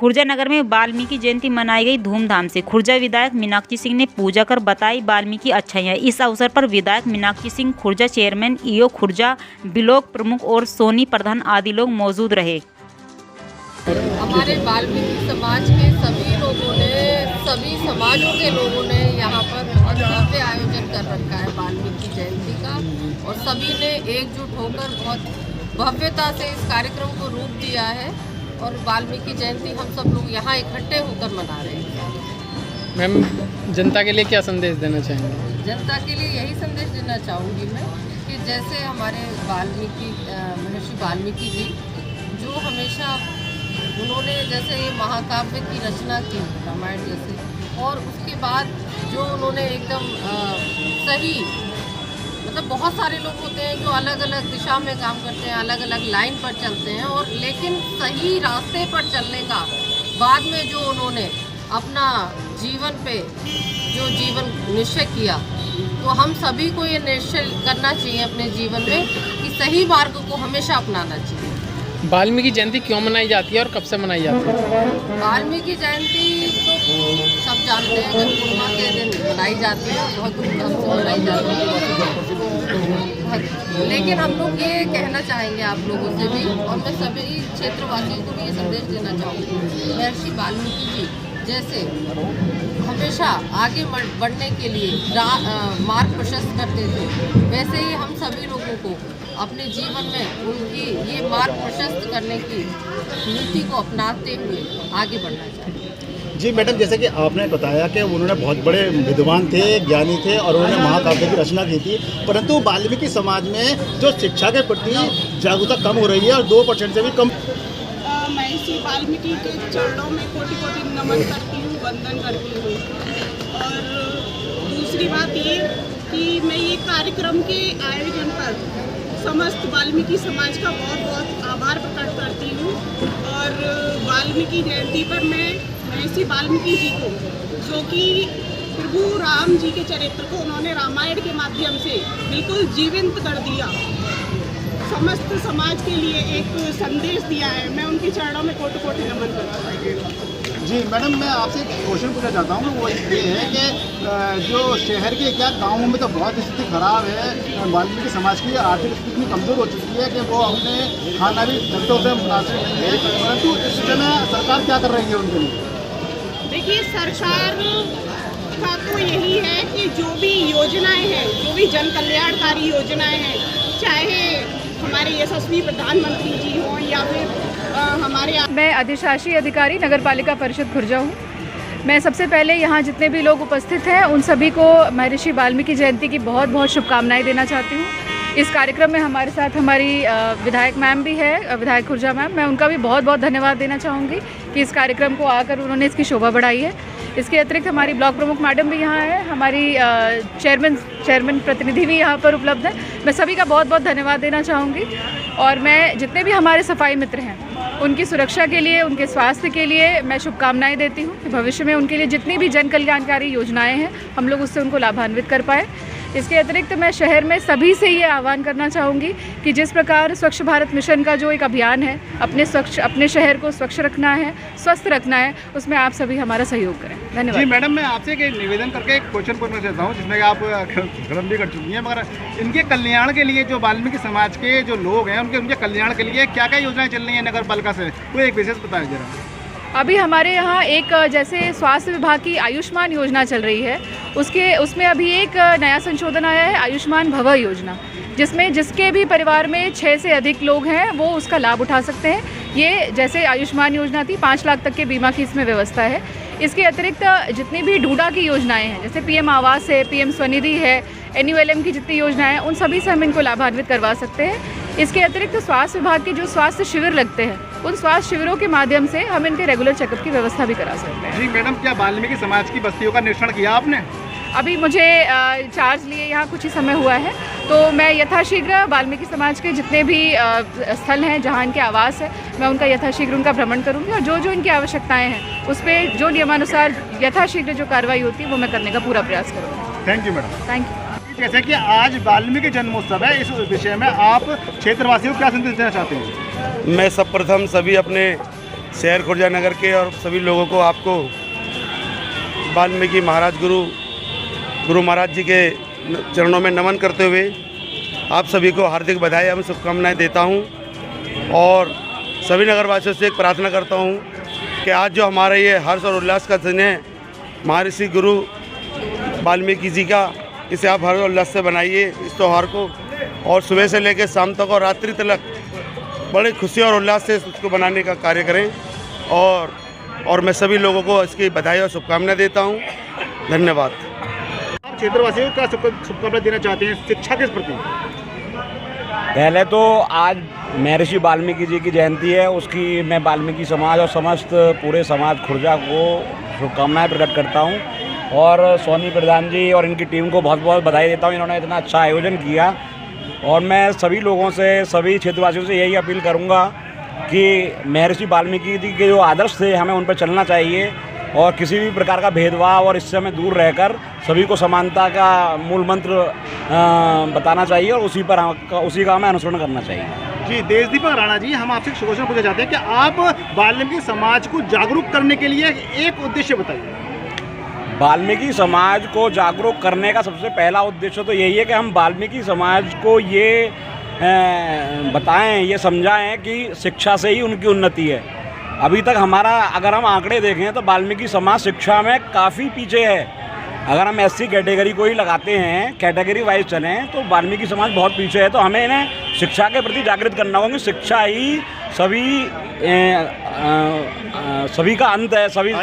खुर्जा नगर में वाल्मीकि जयंती मनाई गई धूमधाम से। खुर्जा विधायक मीनाक्षी सिंह ने पूजा कर बताई वाल्मीकि अच्छाइयाँ। इस अवसर पर विधायक Meenakshi Singh, Khurja chairman EO Khurja, block प्रमुख और सोनी प्रधान आदि लोग मौजूद रहे। हमारे वाल्मीकि समाज के सभी लोगों ने, सभी समाजों के लोगों ने यहाँ पर बहुत भव्य आयोजन कर रखा है वाल्मीकि जयंती का, और सभी ने एकजुट होकर बहुत भव्यता से इस कार्यक्रम को रूप दिया है। और वाल्मीकि जयंती हम सब लोग यहाँ इकट्ठे होकर मना रहे हैं। मैम, जनता के लिए क्या संदेश देना चाहेंगे? जनता के लिए यही संदेश देना चाहूँगी मैं कि जैसे हमारे महर्षि वाल्मीकि जी जो हमेशा उन्होंने जैसे ये महाकाव्य की रचना की रामायण जैसे, और उसके बाद जो उन्होंने एकदम सही, मतलब बहुत सारे लोग होते हैं जो अलग अलग दिशा में काम करते हैं, अलग अलग लाइन पर चलते हैं, और लेकिन सही रास्ते पर चलने का बाद में जो उन्होंने अपना जीवन पे जो जीवन निश्चय किया, तो हम सभी को ये निश्चय करना चाहिए अपने जीवन में कि सही मार्ग को हमेशा अपनाना चाहिए। वाल्मीकि जयंती क्यों मनाई जाती है और कब से मनाई जाती है? वाल्मीकि जयंती तो सब जानते हैं कि पूर्णिमा के दिन मनाई जाती है, बहुत धूमधाम से मनाई जाती है। लेकिन हम लोग ये कहना चाहेंगे आप लोगों से भी, और मैं सभी क्षेत्रवासियों को भी ये संदेश देना चाहूँगी, महर्षि वाल्मीकि जी जैसे हमेशा आगे बढ़ने के लिए मार्ग प्रशस्त करते थे, वैसे ही हम सभी लोगों को अपने जीवन में उनकी ये मार्ग प्रशस्त करने की नीति को अपनाते हुए आगे बढ़ना चाहिए। जी मैडम, जैसे कि आपने बताया कि उन्होंने बहुत बड़े विद्वान थे, ज्ञानी थे, और उन्होंने महाकाव्य की रचना की थी, परंतु वाल्मीकि समाज में जो शिक्षा के प्रति जागरूकता कम हो रही है और 2% से भी कम। मैं इसी वाल्मीकि के चरणों में कोटि कोटि नमन करती हूँ, वंदन करती हूँ। और दूसरी बात ये कि मैं ये कार्यक्रम के आयोजन पर समस्त वाल्मीकि समाज का बहुत बहुत आभार प्रकट करती हूँ। और वाल्मीकि जयंती पर मैं महर्षि वाल्मीकि जी को, जो कि प्रभु राम जी के चरित्र को उन्होंने रामायण के माध्यम से बिल्कुल जीवंत कर दिया, समस्त समाज के लिए एक संदेश दिया है, मैं उनके चरणों में कोटि कोटि नमन करती हूँ। जी मैडम, मैं आपसे एक क्वेश्चन पूछना चाहता हूँ, वो ये है कि जो शहर के क्या गाँवों में तो बहुत स्थिति खराब है, वाल्मीकि समाज की आर्थिक स्थिति इतनी कमज़ोर हो चुकी है कि वो अपने खाना भी घंटों से मुनासिब नहीं है, परंतु इस समय सरकार क्या कर रही है उनके लिए? देखिए, सरकार का तो यही है कि जो भी योजनाएं हैं, जो भी जन कल्याणकारी योजनाएं हैं, चाहे हमारे यशस्वी प्रधानमंत्री जी हों या फिर हमारे। मैं अधिशासी अधिकारी नगर पालिका परिषद खुर्जा हूँ। मैं सबसे पहले यहाँ जितने भी लोग उपस्थित हैं उन सभी को महर्षि वाल्मीकि जयंती की बहुत बहुत शुभकामनाएं देना चाहती हूँ। इस कार्यक्रम में हमारे साथ हमारी विधायक मैम भी है, विधायक खुर्जा मैम, मैं उनका भी बहुत बहुत धन्यवाद देना चाहूँगी कि इस कार्यक्रम को आकर उन्होंने इसकी शोभा बढ़ाई है। इसके अतिरिक्त हमारी ब्लॉक प्रमुख मैडम भी यहाँ है, हमारी चेयरमैन प्रतिनिधि भी यहाँ पर उपलब्ध है। मैं सभी का बहुत बहुत धन्यवाद देना चाहूँगी। और मैं जितने भी हमारे सफाई मित्र हैं उनकी सुरक्षा के लिए, उनके स्वास्थ्य के लिए मैं शुभकामनाएं देती हूँ कि भविष्य में उनके लिए जितनी भी जन कल्याणकारी योजनाएं हैं हम लोग उससे उनको लाभान्वित कर पाए। इसके अतिरिक्त मैं शहर में सभी से ये आह्वान करना चाहूँगी कि जिस प्रकार स्वच्छ भारत मिशन का जो एक अभियान है, अपने शहर को स्वच्छ रखना है, स्वस्थ रखना है, उसमें आप सभी हमारा सहयोग करें। धन्यवाद। जी मैडम, मैं आपसे एक निवेदन करके एक क्वेश्चन पूछना चाहता हूँ, जिसमें आप खत्म भी कर चुकी हैं, मगर इनके कल्याण के लिए जो वाल्मीकि समाज के जो लोग हैं उनके कल्याण के लिए क्या क्या योजनाएं चल रही हैं नगर पालिका से, वो एक विशेष बताएं जरा। अभी हमारे यहाँ एक जैसे स्वास्थ्य विभाग की आयुष्मान योजना चल रही है, उसमें अभी एक नया संशोधन आया है, आयुष्मान भव योजना, जिसमें जिसके भी परिवार में 6 से अधिक लोग हैं वो उसका लाभ उठा सकते हैं। ये जैसे आयुष्मान योजना थी, 5 लाख तक के बीमा की इसमें व्यवस्था है। इसके अतिरिक्त जितनी भी डूडा की योजनाएं हैं, जैसे पीएम आवास है, पीएम स्वनिधि है, NULM की जितनी योजनाएं हैं, उन सभी से हम इनको लाभान्वित करवा सकते हैं। इसके अतिरिक्त स्वास्थ्य विभाग के जो स्वास्थ्य शिविर लगते हैं, उन स्वास्थ्य शिविरों के माध्यम से हम इनके रेगुलर चेकअप की व्यवस्था भी करा सकते हैं। जी मैडम, क्या वाल्मीकि समाज की बस्तियों का निरीक्षण किया आपने? अभी मुझे चार्ज लिए यहाँ कुछ ही समय हुआ है, तो मैं यथाशीघ्र वाल्मीकि समाज के जितने भी स्थल हैं जहाँ इनके आवास है, मैं उनका यथाशीघ्र उनका भ्रमण करूँगी, और जो जो इनकी आवश्यकताएं हैं उस पर जो नियमानुसार यथाशीघ्र जो कार्रवाई होती है वो मैं करने का पूरा प्रयास करूँगी। Thank you madam. Thank you. जैसे कि आज वाल्मीकि जन्मोत्सव है, इस विषय में आप क्षेत्रवासियों को क्या संदेश देना चाहते हैं? मैं सर्वप्रथम सभी अपने शहर खुर्जा नगर के और सभी लोगों को, आपको वाल्मीकि महाराज गुरु महाराज जी के चरणों में नमन करते हुए आप सभी को हार्दिक बधाई एवं शुभकामनाएं देता हूं। और सभी नगरवासियों से एक प्रार्थना करता हूं कि आज जो हमारा ये हर्ष और उल्लास का दिन है महर्षि गुरु वाल्मीकि जी का, इसे आप हर्ष और उल्लास से बनाइए इस त्यौहार को, और सुबह से लेकर शाम तक और रात्रि तक बड़े खुशी और उल्लास से उसको बनाने का कार्य करें। और मैं सभी लोगों को इसकी बधाई और शुभकामनाएं देता हूं। धन्यवाद। आप क्षेत्रवासियों का शुभकामनाएं देना चाहते हैं शिक्षा के प्रति? पहले तो आज महर्षि वाल्मीकि जी की जयंती है, उसकी मैं वाल्मीकि समाज और समस्त पूरे समाज खुर्जा को शुभकामनाएं प्रकट करता हूं। और सोनी प्रधान जी और इनकी टीम को बहुत बहुत बधाई देता हूं, इन्होंने इतना अच्छा आयोजन किया। और मैं सभी लोगों से, सभी क्षेत्रवासियों से यही अपील करूंगा कि महर्षि वाल्मीकि जी के जो आदर्श थे हमें उन पर चलना चाहिए और किसी भी प्रकार का भेदभाव और इससे हमें दूर रहकर सभी को समानता का मूल मंत्र बताना चाहिए और उसी का हमें अनुसरण करना चाहिए। जी, देशदीपक राणा जी, हम आपसे क्वेश्चन पूछना चाहते हैं कि आप वाल्मीकि समाज को जागरूक करने के लिए एक उद्देश्य बताइए। वाल्मीकि समाज को जागरूक करने का सबसे पहला उद्देश्य तो यही है कि हम वाल्मीकि समाज को ये बताएं, ये समझाएं कि शिक्षा से ही उनकी उन्नति है। अभी तक हमारा अगर हम आंकड़े देखें तो वाल्मीकि समाज शिक्षा में काफ़ी पीछे है। अगर हम SC कैटेगरी को ही लगाते हैं, कैटेगरी वाइज चलें, तो वाल्मीकि समाज बहुत पीछे है। तो हमें इन्हें शिक्षा के प्रति जागृत करना होगा कि शिक्षा ही सभी का अंत है। सभी